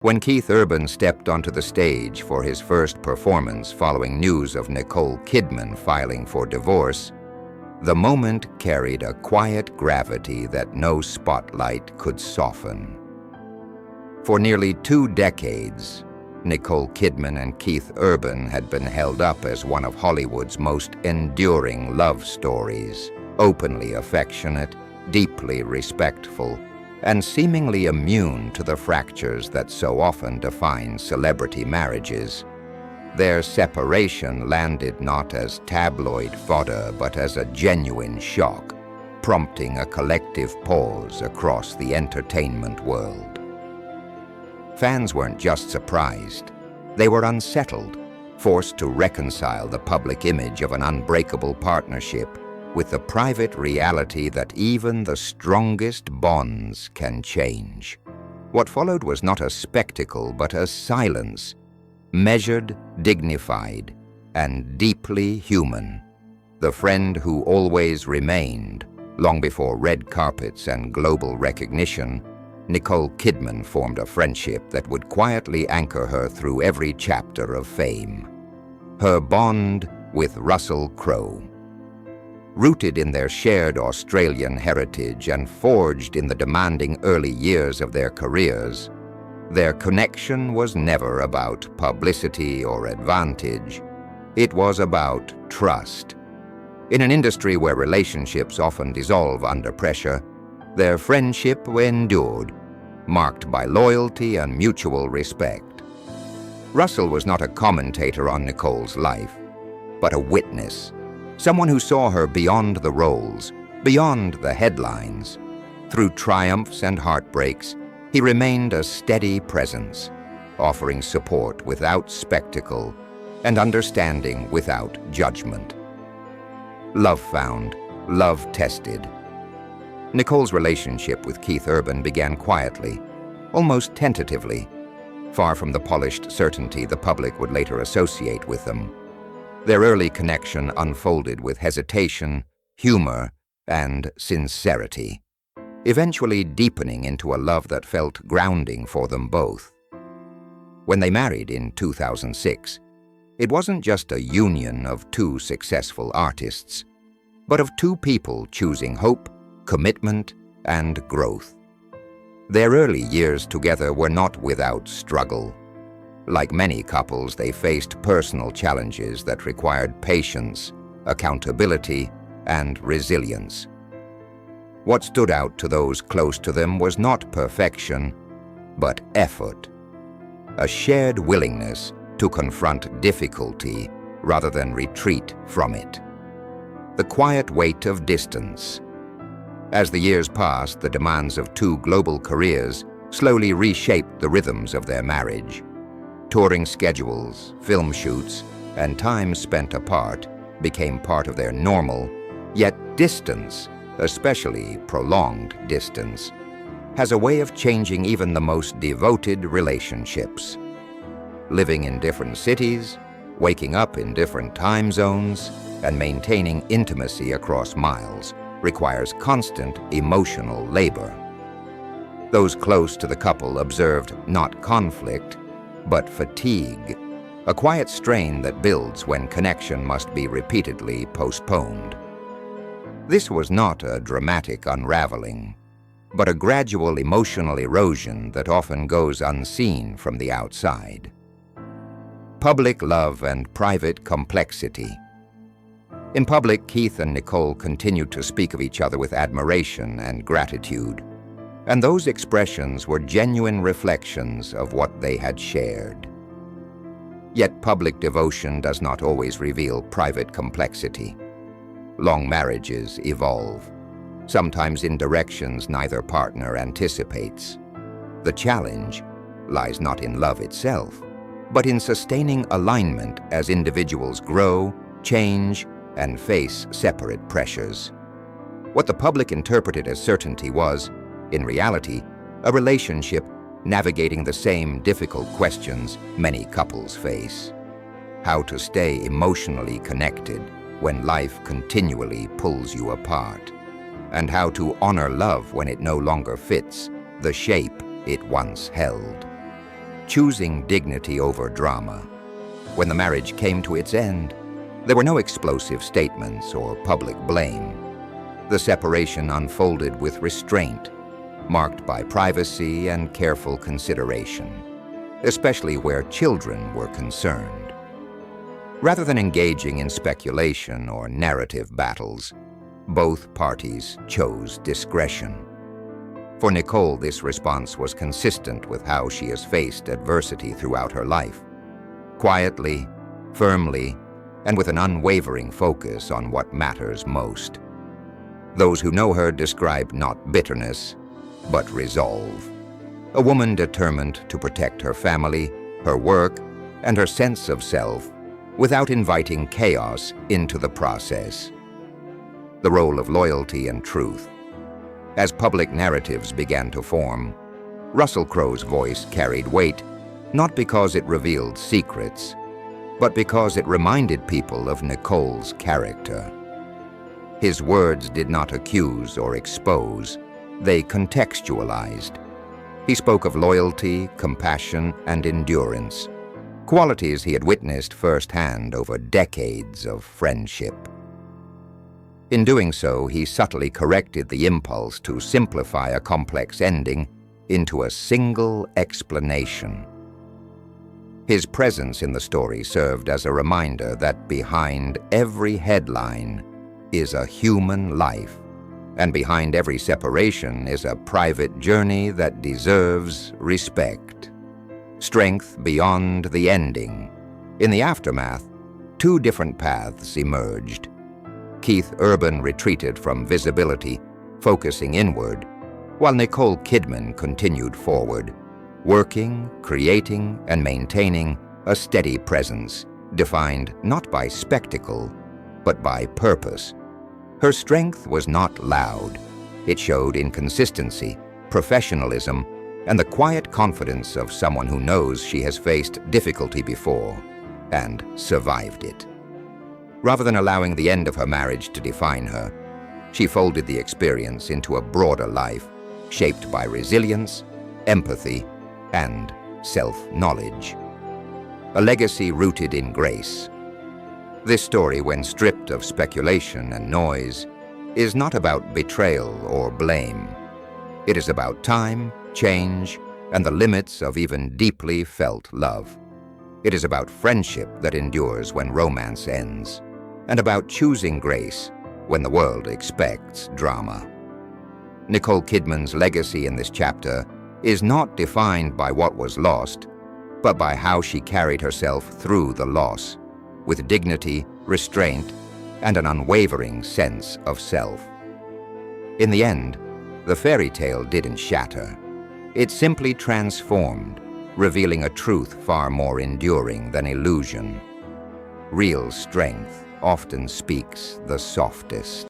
When Keith Urban stepped onto the stage for his first performance following news of Nicole Kidman filing for divorce, the moment carried a quiet gravity that no spotlight could soften. For nearly 2 decades, Nicole Kidman and Keith Urban had been held up as one of Hollywood's most enduring love stories, openly affectionate, deeply respectful, and seemingly immune to the fractures that so often define celebrity marriages. Their separation landed not as tabloid fodder but as a genuine shock, prompting a collective pause across the entertainment world. Fans weren't just surprised, they were unsettled, forced to reconcile the public image of an unbreakable partnership with the private reality that even the strongest bonds can change. What followed was not a spectacle but a silence, measured, dignified, and deeply human. The friend who always remained, long before red carpets and global recognition, Nicole Kidman formed a friendship that would quietly anchor her through every chapter of fame. Her bond with Russell Crowe. Rooted in their shared Australian heritage and forged in the demanding early years of their careers, their connection was never about publicity or advantage. It was about trust. In an industry where relationships often dissolve under pressure, their friendship endured, marked by loyalty and mutual respect. Russell was not a commentator on Nicole's life, but a witness. Someone who saw her beyond the roles, beyond the headlines. Through triumphs and heartbreaks, he remained a steady presence, offering support without spectacle and understanding without judgment. Love found, love tested. Nicole's relationship with Keith Urban began quietly, almost tentatively, far from the polished certainty the public would later associate with them. Their early connection unfolded with hesitation, humor, and sincerity, eventually deepening into a love that felt grounding for them both. When they married in 2006, it wasn't just a union of 2 successful artists, but of 2 people choosing hope, commitment, and growth. Their early years together were not without struggle. Like many couples, they faced personal challenges that required patience, accountability, and resilience. What stood out to those close to them was not perfection, but effort. A shared willingness to confront difficulty rather than retreat from it. The quiet weight of distance. As the years passed, the demands of 2 global careers slowly reshaped the rhythms of their marriage. Touring schedules, film shoots, and time spent apart became part of their normal, yet distance, especially prolonged distance, has a way of changing even the most devoted relationships. Living in different cities, waking up in different time zones, and maintaining intimacy across miles requires constant emotional labor. Those close to the couple observed not conflict, but fatigue, a quiet strain that builds when connection must be repeatedly postponed. This was not a dramatic unraveling, but a gradual emotional erosion that often goes unseen from the outside. Public love and private complexity. In public, Keith and Nicole continued to speak of each other with admiration and gratitude, and those expressions were genuine reflections of what they had shared. Yet public devotion does not always reveal private complexity. Long marriages evolve, sometimes in directions neither partner anticipates. The challenge lies not in love itself, but in sustaining alignment as individuals grow, change, and face separate pressures. What the public interpreted as certainty was, in reality, a relationship navigating the same difficult questions many couples face. How to stay emotionally connected when life continually pulls you apart, and how to honor love when it no longer fits the shape it once held. choosing dignity over drama. When the marriage came to its end, there were no explosive statements or public blame. The separation unfolded with restraint, marked by privacy and careful consideration, especially where children were concerned. Rather than engaging in speculation or narrative battles, both parties chose discretion. For Nicole, this response was consistent with how she has faced adversity throughout her life. Quietly, firmly, and with an unwavering focus on what matters most. Those who know her describe not bitterness, but resolve. A woman determined to protect her family, her work, and her sense of self without inviting chaos into the process. The role of loyalty and truth. As public narratives began to form, Russell Crowe's voice carried weight, not because it revealed secrets, but because it reminded people of Nicole's character. His words did not accuse or expose, they contextualized. He spoke of loyalty, compassion, and endurance, qualities he had witnessed firsthand over decades of friendship. In doing so, he subtly corrected the impulse to simplify a complex ending into a single explanation. His presence in the story served as a reminder that behind every headline is a human life, and behind every separation is a private journey that deserves respect. Strength beyond the ending. In the aftermath, two different paths emerged. Keith Urban retreated from visibility, focusing inward, while Nicole Kidman continued forward, working, creating, and maintaining a steady presence, defined not by spectacle, but by purpose. Her strength was not loud. It showed in consistency, professionalism, and the quiet confidence of someone who knows she has faced difficulty before and survived it. Rather than allowing the end of her marriage to define her, she folded the experience into a broader life, shaped by resilience, empathy, and self-knowledge. A legacy rooted in grace. This story, when stripped of speculation and noise, is not about betrayal or blame. It is about time, change, and the limits of even deeply felt love. It is about friendship that endures when romance ends, and about choosing grace when the world expects drama. Nicole Kidman's legacy in this chapter is not defined by what was lost, but by how she carried herself through the loss, with dignity, restraint, and an unwavering sense of self. In the end, the fairy tale didn't shatter. It simply transformed, revealing a truth far more enduring than illusion. Real strength often speaks the softest.